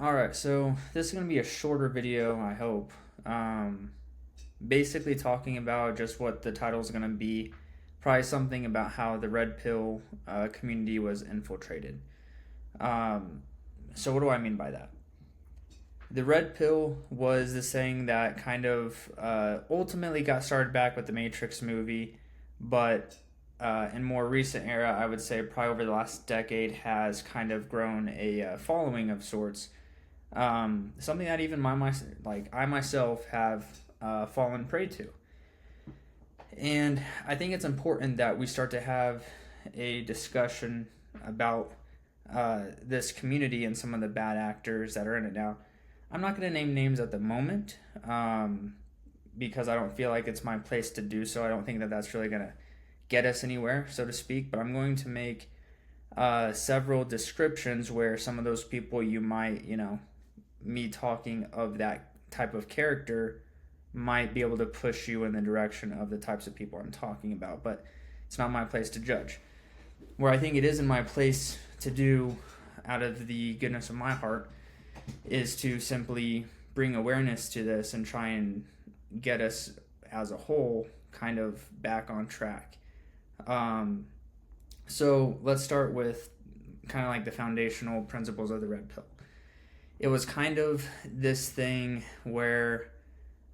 Alright, so this is going to be a shorter video, I hope. Basically, talking about just what the title is going to be. Probably something about how the red pill community was infiltrated. Um, so, what do I mean by that? The red pill was this thing that kind of ultimately got started back with the Matrix movie, but in more recent era, I would say probably over the last decade, has kind of grown a following of sorts. Something that even I myself have fallen prey to. And I think it's important that we start to have a discussion about this community and some of the bad actors that are in it now. I'm not going to name names at the moment because I don't feel like it's my place to do so. I don't think that that's really going to get us anywhere, so to speak. But I'm going to make several descriptions where some of those people you might, me talking of that type of character might be able to push you in the direction of the types of people I'm talking about. But it's not my place to judge. Where I think it is in my place to do, out of the goodness of my heart, is to simply bring awareness to this and try and get us as a whole kind of back on track. So let's start with kind of like the foundational principles of the red pill. It was kind of this thing where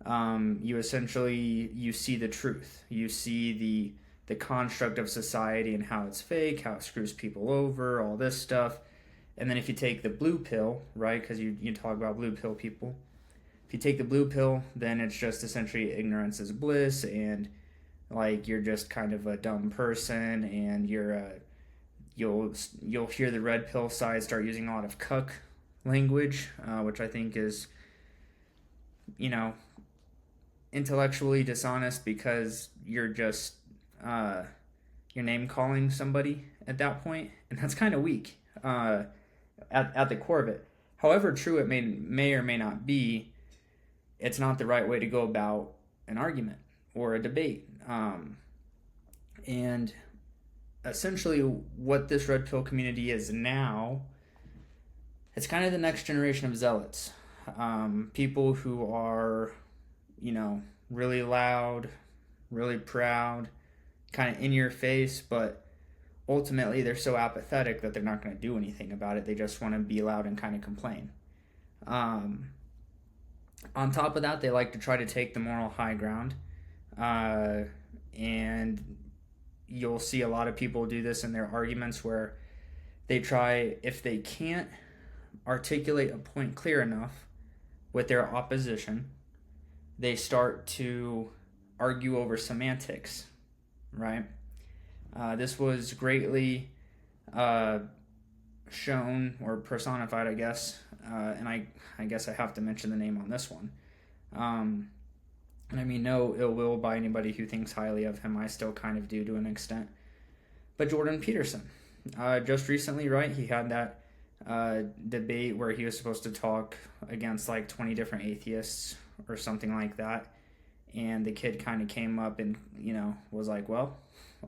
you essentially you see the truth, you see the construct of society and how it's fake, how it screws people over, all this stuff. And then if you take the blue pill, right, because you talk about blue pill people, if you take the blue pill, then it's just essentially ignorance is bliss, and like you're just kind of a dumb person, and you'll hear the red pill side start using a lot of cuck language, which I think is, intellectually dishonest because you're just you're name calling somebody at that point, and that's kind of weak at the core of it. However true it may or may not be, it's not the right way to go about an argument or a debate. And essentially, what this red pill community is now, it's kind of the next generation of zealots. People who are, really loud, really proud, kind of in your face, but ultimately they're so apathetic that they're not going to do anything about it. They just want to be loud and kind of complain. On top of that, they like to try to take the moral high ground. And you'll see a lot of people do this in their arguments where they try, if they can't articulate a point clear enough with their opposition, they start to argue over semantics, right? This was greatly shown or personified, I guess, and I guess I have to mention the name on this one. And I mean, no ill will by anybody who thinks highly of him. I still kind of do to an extent. But Jordan Peterson, just recently, right, he had that debate where he was supposed to talk against like 20 different atheists or something like that. And the kid kind of came up and, was like, well,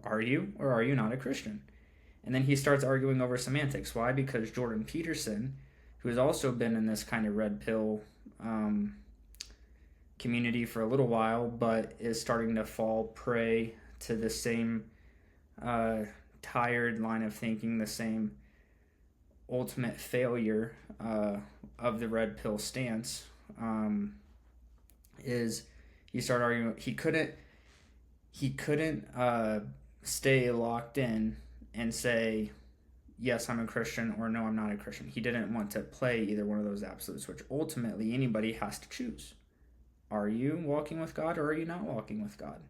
are you or are you not a Christian? And then he starts arguing over semantics. Why? Because Jordan Peterson, who has also been in this kind of red pill community for a little while, but is starting to fall prey to the same tired line of thinking, the same ultimate failure of the red pill stance, is you start arguing he couldn't stay locked in and say yes I'm a Christian or no I'm not a Christian. He didn't want to play either one of those absolutes, which ultimately anybody has to choose. Are you walking with God or are you not walking with God?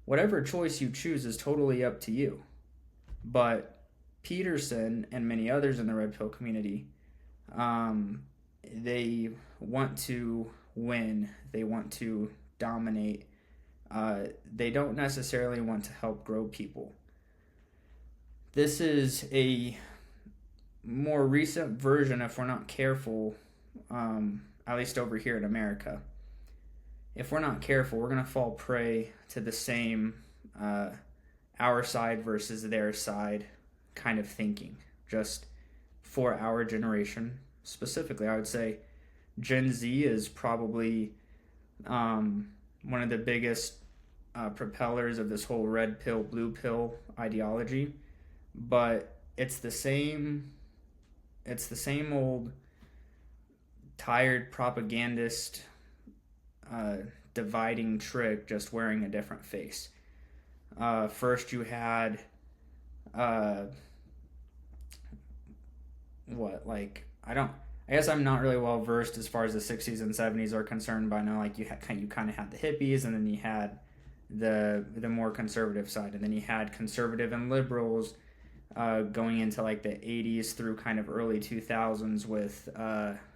Whatever choice you choose is totally up to you. But Peterson and many others in the red pill community, they want to win. They want to dominate. They don't necessarily want to help grow people. This is a more recent version, if we're not careful, at least over here in America. If we're not careful, we're going to fall prey to the same our side versus their side kind of thinking, just for our generation specifically. I would say Gen Z is probably one of the biggest propellers of this whole red pill, blue pill ideology. But it's the same. It's the same old tired propagandist uh, dividing trick, just wearing a different face. First, you had uh, what like I don't. I guess I'm not really well versed as far as the '60s and '70s are concerned. But I know like you kind of had the hippies, and then you had the more conservative side, and then you had conservative and liberals going into like the '80s through kind of early 2000s with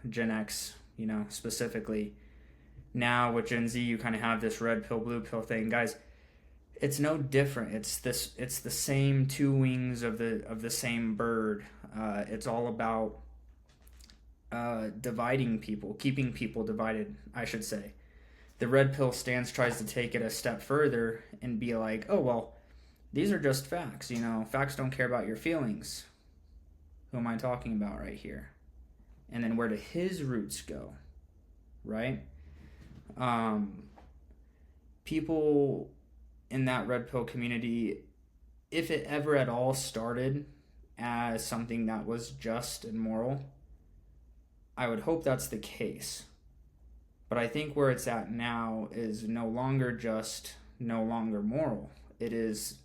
Gen X, specifically. Now with Gen Z, you kind of have this red pill, blue pill thing, guys. It's no different. It's the same two wings of the same bird. It's all about dividing people, keeping people divided, I should say. The red pill stance tries to take it a step further and be like, oh, well, these are just facts. Facts don't care about your feelings. Who am I talking about right here? And then where do his roots go? Right? People in that red pill community, if it ever at all started as something that was just and moral, I would hope that's the case. But I think where it's at now is no longer just, no longer moral. It is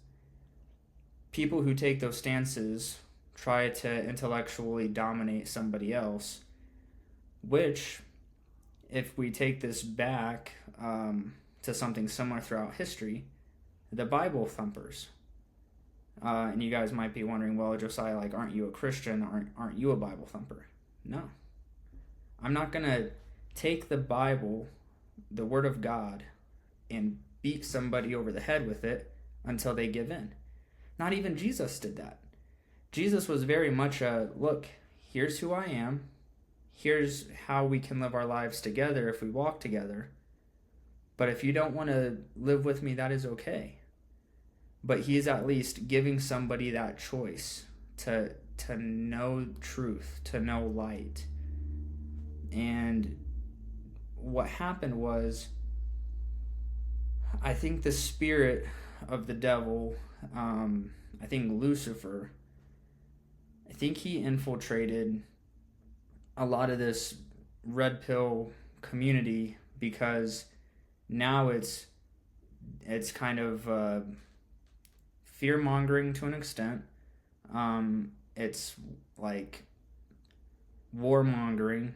people who take those stances try to intellectually dominate somebody else, which, if we take this back to something similar throughout history, the Bible thumpers. And you guys might be wondering, well, Josiah, like, aren't you a Christian? Aren't you a Bible thumper? No. I'm not going to take the Bible, the Word of God, and beat somebody over the head with it until they give in. Not even Jesus did that. Jesus was very much a, look, here's who I am. Here's how we can live our lives together if we walk together. But if you don't want to live with me, that is okay. But he is at least giving somebody that choice to know truth, to know light. And what happened was, I think the spirit of the devil, I think Lucifer, I think he infiltrated a lot of this red pill community, because now it's kind of fear mongering to an extent. It's like warmongering,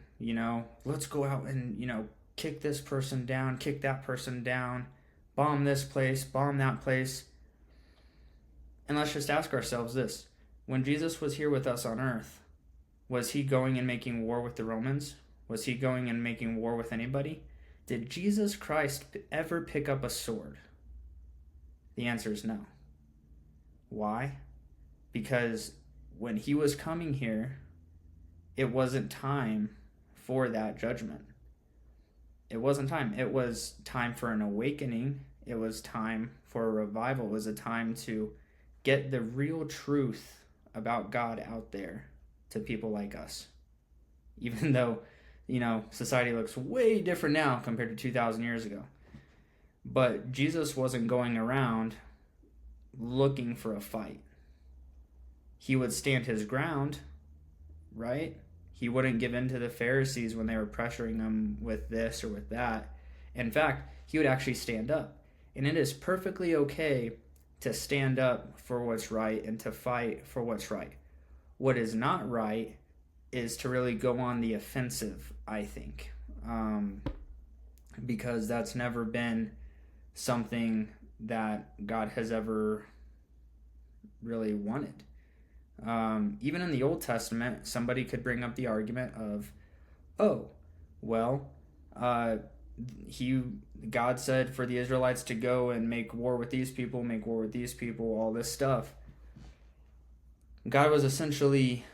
let's go out and, kick this person down, kick that person down, bomb this place, bomb that place. And let's just ask ourselves this. When Jesus was here with us on earth, was he going and making war with the Romans? Was he going and making war with anybody? Did Jesus Christ ever pick up a sword? The answer is no. Why? Because when he was coming here, it wasn't time for that judgment. It wasn't time. It was time for an awakening. It was time for a revival. It was a time to get the real truth about God out there to people like us. Even though, society looks way different now compared to 2,000 years ago. But Jesus wasn't going around looking for a fight. He would stand his ground, right? He wouldn't give in to the Pharisees when they were pressuring him with this or with that. In fact, he would actually stand up. And it is perfectly okay to stand up for what's right and to fight for what's right. What is not right is to really go on the offensive, I think. Because that's never been something that God has ever really wanted. Even in the Old Testament, somebody could bring up the argument of, God said for the Israelites to go and make war with these people, all this stuff. God was essentially,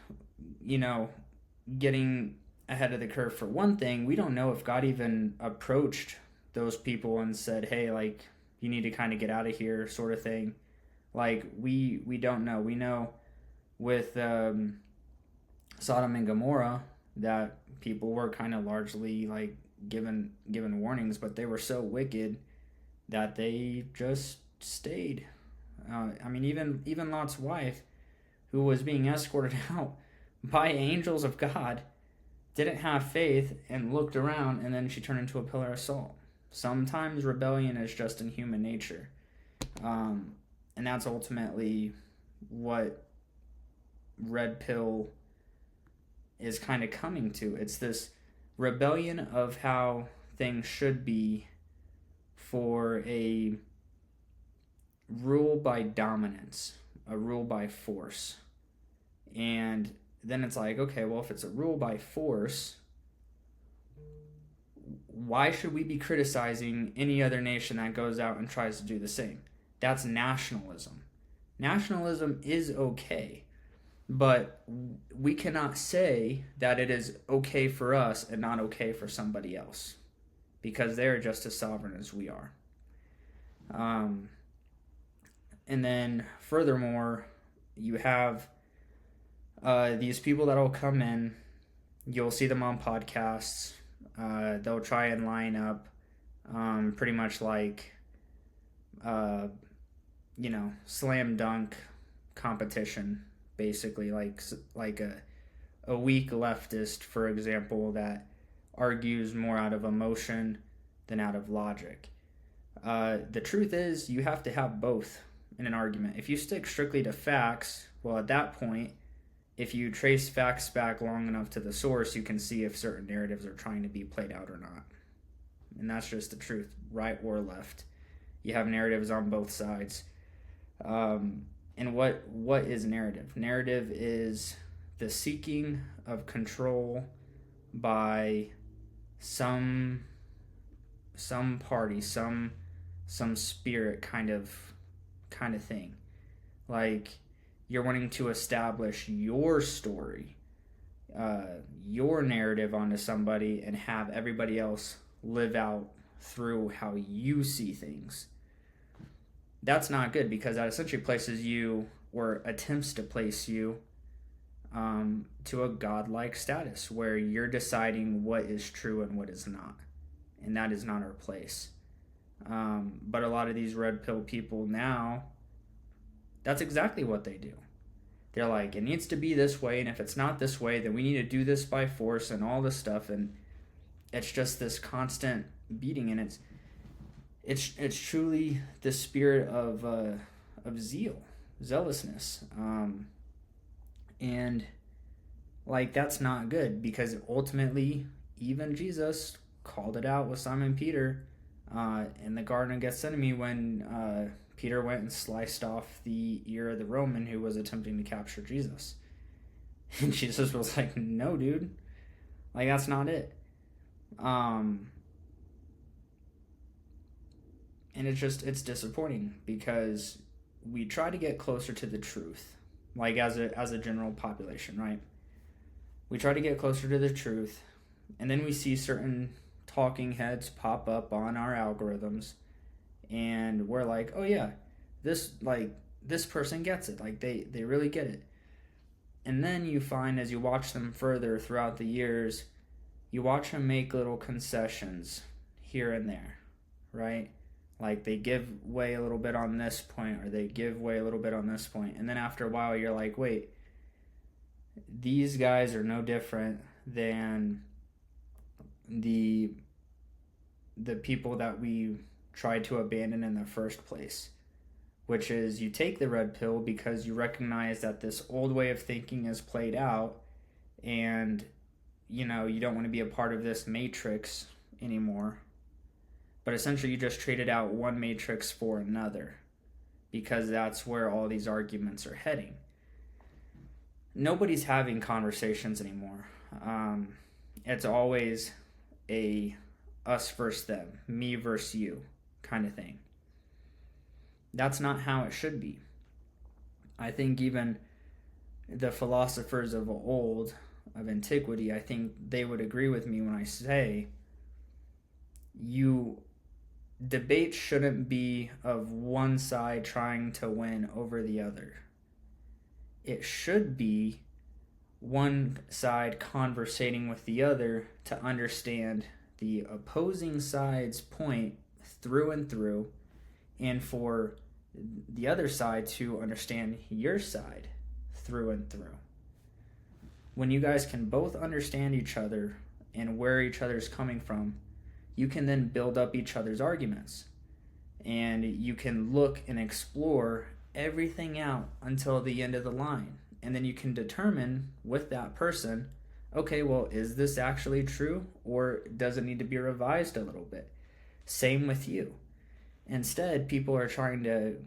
getting ahead of the curve for one thing. We don't know if God even approached those people and said, hey, like, you need to kind of get out of here, sort of thing. Like, we don't know. We know with Sodom and Gomorrah, that people were kind of largely like given warnings, but they were so wicked that they just stayed. I mean, even Lot's wife, who was being escorted out by angels of God, didn't have faith and looked around, and then she turned into a pillar of salt. Sometimes rebellion is just in human nature. And that's ultimately what Red Pill is kind of coming to. It's this rebellion of how things should be for a rule by dominance, a rule by force. And then it's like, okay, well, if it's a rule by force, why should we be criticizing any other nation that goes out and tries to do the same? That's nationalism. Nationalism is okay, but we cannot say that it is okay for us and not okay for somebody else, because they're just as sovereign as we are. And then furthermore, you have these people that will come in. You'll see them on podcasts. They'll try and line up pretty much like, slam dunk competition, basically, like a weak leftist, for example, that argues more out of emotion than out of logic. The truth is, you have to have both in an argument. If you stick strictly to facts, well, at that point, if you trace facts back long enough to the source, you can see if certain narratives are trying to be played out or not. And that's just the truth, right or left. You have narratives on both sides. And what is narrative? Narrative is the seeking of control by some party, some spirit kind of thing. Like, you're wanting to establish your story, your narrative onto somebody, and have everybody else live out through how you see things. That's not good, because that essentially places you, or attempts to place you, to a godlike status where you're deciding what is true and what is not. And that is not our place. But a lot of these red pill people now, that's exactly what they do. They're like, it needs to be this way, and if it's not this way, then we need to do this by force and all this stuff. And it's just this constant beating, and it's truly the spirit of zealousness, and like, that's not good, because ultimately even Jesus called it out with Simon Peter in the Garden of Gethsemane when Peter went and sliced off the ear of the Roman who was attempting to capture Jesus. And Jesus was like, no, dude. Like, that's not it. And it's disappointing, because we try to get closer to the truth. Like, as a general population, right? We try to get closer to the truth, and then we see certain talking heads pop up on our algorithms, and we're like, oh yeah, this person gets it. Like, they really get it. And then you find, as you watch them further throughout the years, you watch them make little concessions here and there, right? Like, they give way a little bit on this point, or they give way a little bit on this point. And then after a while, you're like, wait, these guys are no different than the people that we tried to abandon in the first place, which is, you take the red pill because you recognize that this old way of thinking is played out, and you don't want to be a part of this matrix anymore. But essentially, you just traded out one matrix for another, because that's where all these arguments are heading. Nobody's having conversations anymore. It's always a us versus them, me versus you kind of thing. That's not how it should be. I think even the philosophers of old, of antiquity, I think they would agree with me when I say debate shouldn't be of one side trying to win over the other. It should be one side conversating with the other to understand the opposing side's point through and through, and for the other side to understand your side through and through. When you guys can both understand each other and where each other's coming from, you can then build up each other's arguments. And you can look and explore everything out until the end of the line. And then you can determine with that person, okay, well, is this actually true, or does it need to be revised a little bit? Same with you. Instead, people are trying to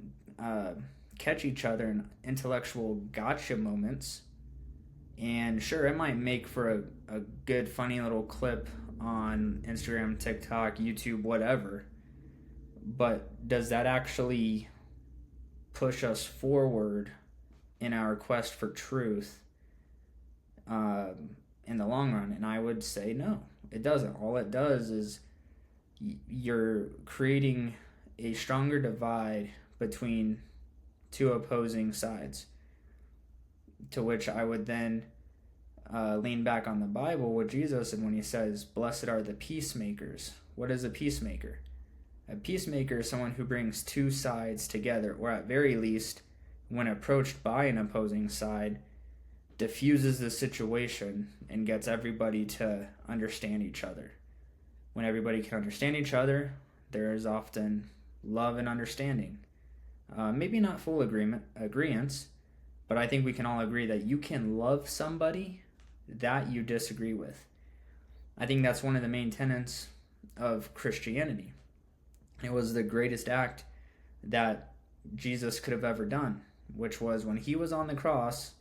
catch each other in intellectual gotcha moments. And sure, it might make for a good, funny little clip on Instagram, TikTok, YouTube, whatever. But does that actually push us forward in our quest for truth in the long run? And I would say no, it doesn't. All it does is you're creating a stronger divide between two opposing sides, to which I would then lean back on the Bible with Jesus, and when he says, blessed are the peacemakers. What is a peacemaker? A peacemaker is someone who brings two sides together, or at very least, when approached by an opposing side, diffuses the situation and gets everybody to understand each other. When everybody can understand each other, there is often love and understanding. Maybe not full agreeance, but I think we can all agree that you can love somebody that you disagree with. I think that's one of the main tenets of Christianity. It was the greatest act that Jesus could have ever done, which was when he was on the cross,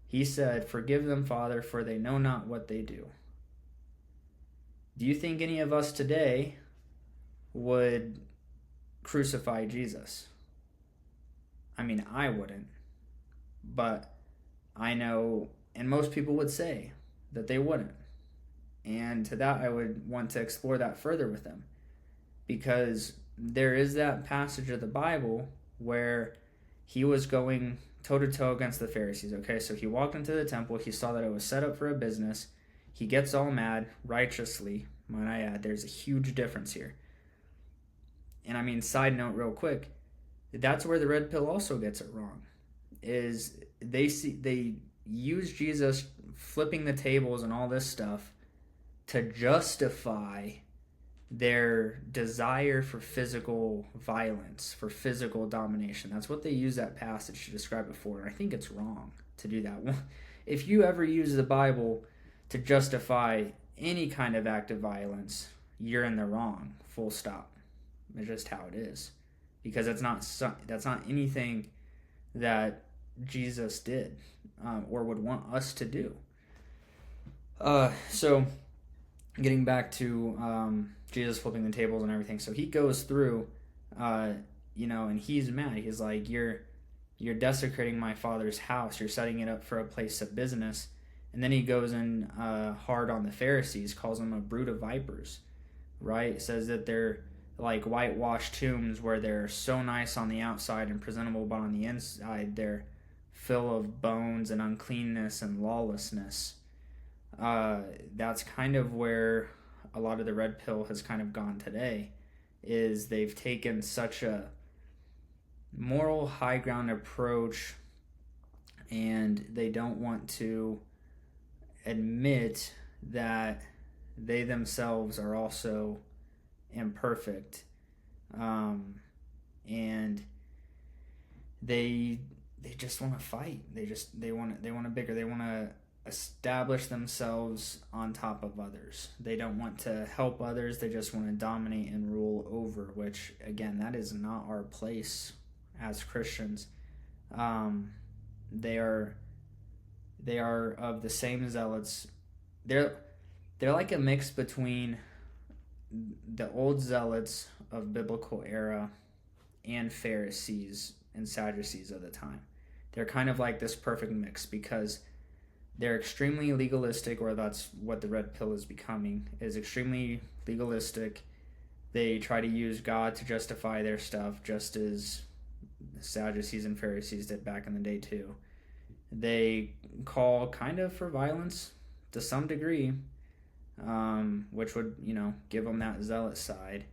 he said, forgive them, Father, for they know not what they do. Do you think any of us today would crucify Jesus? I mean, I wouldn't, but I know, and most people would say that they wouldn't. And to that, I would want to explore that further with them, because there is that passage of the Bible where he was going toe-to-toe against the Pharisees. Okay, so he walked into the temple, he saw that it was set up for a business, he gets all mad, righteously, might I add. There's a huge difference here. And I mean, side note real quick, that's where the red pill also gets it wrong, is they use Jesus flipping the tables and all this stuff to justify their desire for physical violence, for physical domination. That's what they use that passage to describe it for, and I think it's wrong to do that. If you ever use the Bible to justify any kind of act of violence, you're in the wrong, full stop. It's just how it is, because that's not anything that Jesus did or would want us to do. So getting back to Jesus flipping the tables and everything, so he goes through, and he's mad. He's like, you're desecrating my Father's house. You're setting it up for a place of business. And then he goes in hard on the Pharisees, calls them a brood of vipers, right? Says that they're like whitewashed tombs where they're so nice on the outside and presentable, but on the inside they're full of bones and uncleanness and lawlessness. That's kind of where a lot of the red pill has kind of gone today, is they've taken such a moral high ground approach, and they don't want to admit that they themselves are also imperfect, and they just want to fight. They want to establish themselves on top of others. They don't want to help others. They just want to dominate and rule over, which again, that is not our place as Christians. They are of the same zealots. They're like a mix between the old zealots of biblical era and Pharisees and Sadducees of the time. They're kind of like this perfect mix, because they're extremely legalistic, or that's what the red pill is becoming, is extremely legalistic. They try to use God to justify their stuff, just as Sadducees and Pharisees did back in the day too. They call kind of for violence to some degree, which would, give them that zealot side.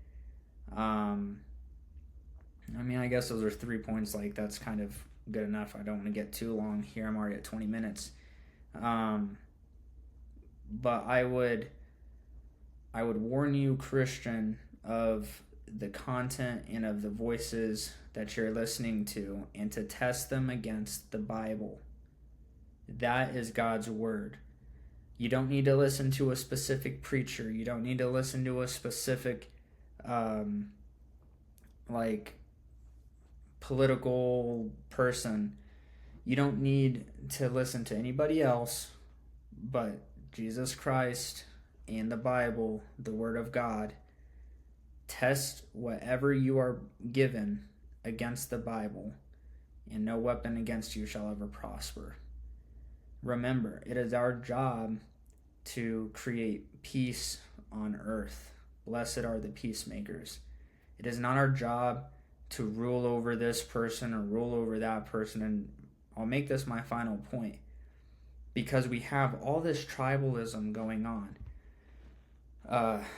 I mean, I guess those are 3 points. Like, that's kind of good enough. I don't want to get too long here. I'm already at 20 minutes. But I would warn you, Christian, of the content and of the voices that you're listening to, and to test them against the Bible. That is God's word. You don't need to listen to a specific preacher. You don't need to listen to a specific political person. You don't need to listen to anybody else but Jesus Christ and the Bible, the Word of God. Test whatever you are given against the Bible, and no weapon against you shall ever prosper. Remember, it is our job to create peace on earth. Blessed are the peacemakers. It is not our job to rule over this person or rule over that person. And I'll make this my final point, because we have all this tribalism going on.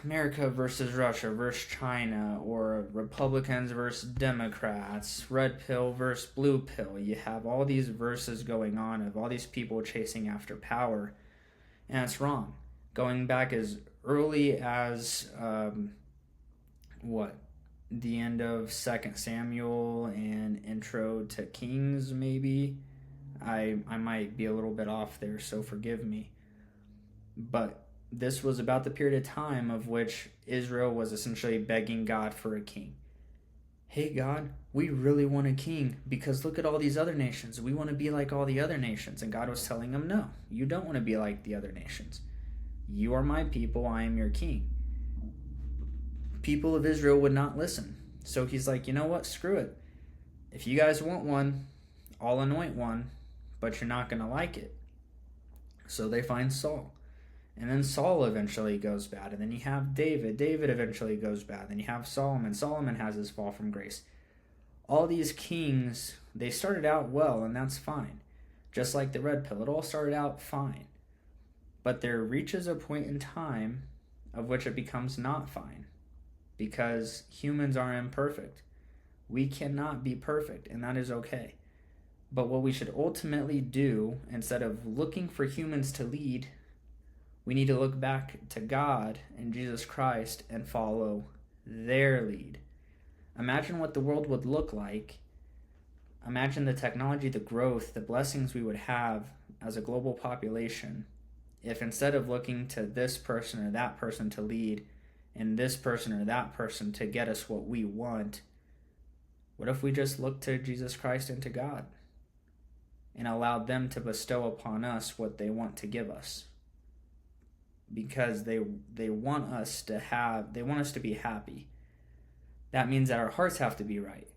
America versus Russia versus China, or Republicans versus Democrats, red pill versus blue pill. You have all these verses going on of all these people chasing after power, and it's wrong. Going back as early as the end of 2 Samuel and intro to Kings, maybe. I might be a little bit off there, so forgive me. But this was about the period of time of which Israel was essentially begging God for a king. Hey God, we really want a king, because look at all these other nations. We want to be like all the other nations. And God was telling them, no, you don't want to be like the other nations. You are my people, I am your king. People of Israel would not listen. So he's like, you know what, screw it. If you guys want one, I'll anoint one, but you're not going to like it. So they find Saul. And then Saul eventually goes bad. And then you have David. David eventually goes bad. Then you have Solomon. Solomon has his fall from grace. All these kings, they started out well, and that's fine. Just like the red pill, it all started out fine. But there reaches a point in time of which it becomes not fine, because humans are imperfect. We cannot be perfect, and that is okay. But what we should ultimately do, instead of looking for humans to lead, we need to look back to God and Jesus Christ and follow their lead. Imagine what the world would look like. Imagine the technology, the growth, the blessings we would have as a global population if, instead of looking to this person or that person to lead, and this person or that person to get us what we want, what if we just looked to Jesus Christ and to God and allowed them to bestow upon us what they want to give us? Because they want us to be happy. That means that our hearts have to be right.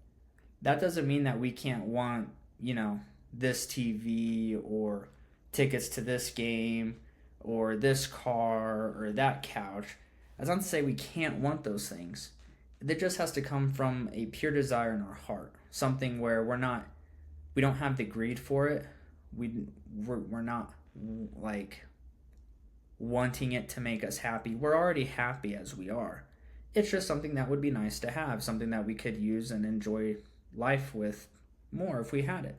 That doesn't mean that we can't want, this TV or tickets to this game or this car or that couch. That's not to say we can't want those things. It just has to come from a pure desire in our heart. Something where we don't have the greed for it. We're not like wanting it to make us happy. We're already happy as we are. It's just something that would be nice to have, something that we could use and enjoy life with more if we had it.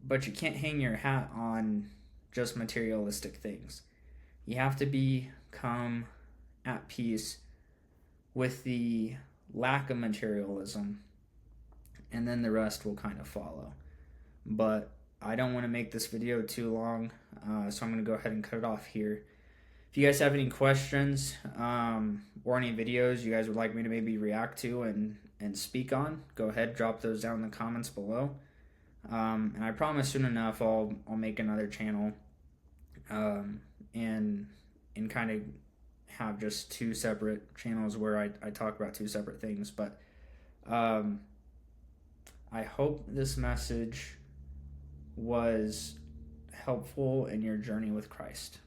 But you can't hang your hat on just materialistic things. You have to become at peace with the lack of materialism, and then the rest will kind of follow. But I don't want to make this video too long, so I'm going to go ahead and cut it off here. If you guys have any questions or any videos you guys would like me to maybe react to and speak on, go ahead, drop those down in the comments below. And I promise soon enough I'll make another channel and kind of have just two separate channels where I talk about two separate things. But I hope this message was helpful in your journey with Christ.